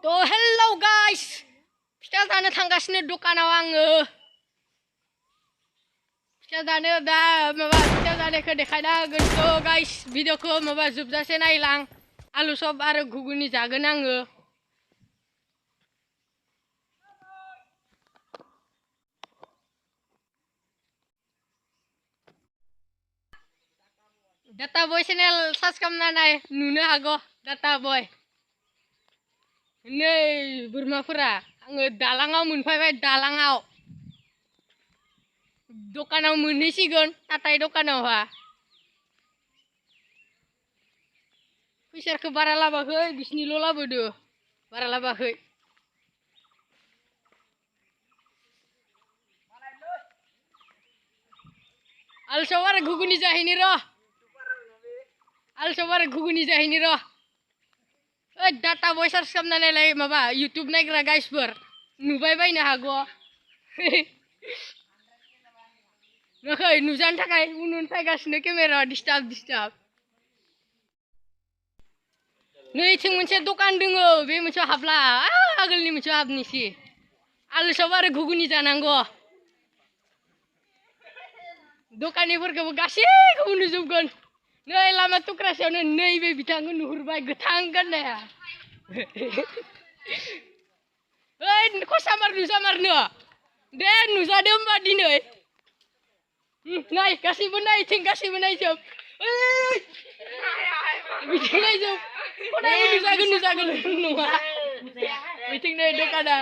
To hello guys. Kita जानो थांगासिनो दखानाव आङो. Kita जानो दा माबा kita जानायखौ देखायना होगोन to guys. भिडिअखौ माबा जोबजासे नायलां. आलु सब आरो घुगुनि जागोन आङो. Data boy channel subscribe नाय नुनो हागौ data boy. नै बोरमाफोरा आङो दालाङाव मोनफैबाय दालाङाव. दखानाव मोनहैसिगोन नाथाय दखानावहा फैसाखौ बारा लाबाखै बिसिनिल' लाबोदो बारा लाबाखै. आलसब आरो घुगुनि जाहैनि र'. आलसब आरो घुगुनि जाहैनि र'. ओइ डाटा बय साबस्क्राइब नायलाय माबा इउटुब नायग्रा गाइसफोर नुबाय बायनो हागौ. नखै नुजानो थाखाय उन फैगासिनो केमेरा डिस्टार्ब. नैथिं मोनसे दखान दोङो बे मोनसे हाबला आगोलनि मोनसे हाबनिसि. आलुसब आरो घुगुनि जानांगौ. दखानिफोरखौबो गासैखौबो नुजोबगोन. नै लामा थुख्रासेयावनो नैबे बिथांखौ नुहुरबाय गोथां गाननाया. ओइ खसामार नुजामारनो दे नुजादो होमबा दिनै. नाय गासैबो नायथिं गासैबो नायजोब. बिथिं नायजोब. खदायबो नुजागोन नङा. बिथिं नै दखाना.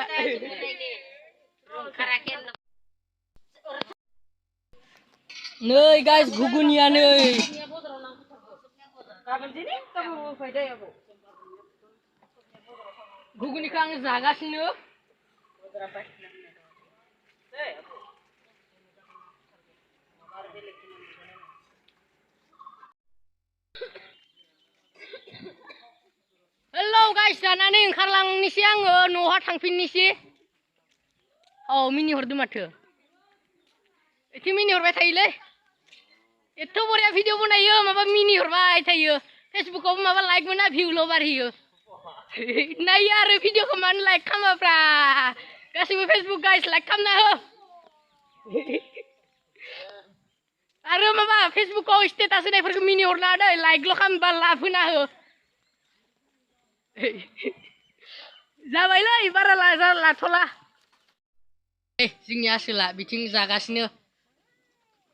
नै गाइस घुगुनिया नै. घुगुनिखौ आं जागासिनो. हेलौ गाइस जानानै ओंखारलांनिसै आङो न'हा थांफिननिसै. औ मिनिहरदो माथो. एसे मिनिहरबाय थायोलै. एथ' बरिया भिडिअ बनायो माबा मिनिहरबाय थायो. फेसबुकाव माबा लाइक मोना भिउल' बारहैयो. नायो आरो भिडिअखौ मानो लाइक खालामाब्रा. गासैबो फेसबुक गाइस लाइक खालामना हो. आरो माबा फेसबुकाव स्टेटास होनायफोरखौ मिनिहरना दै लाइकल' खालामबा लाभ होना हो. जाबायलै बारा लाथ'ला. जोंनि आसोला बिथिं जागासिनो.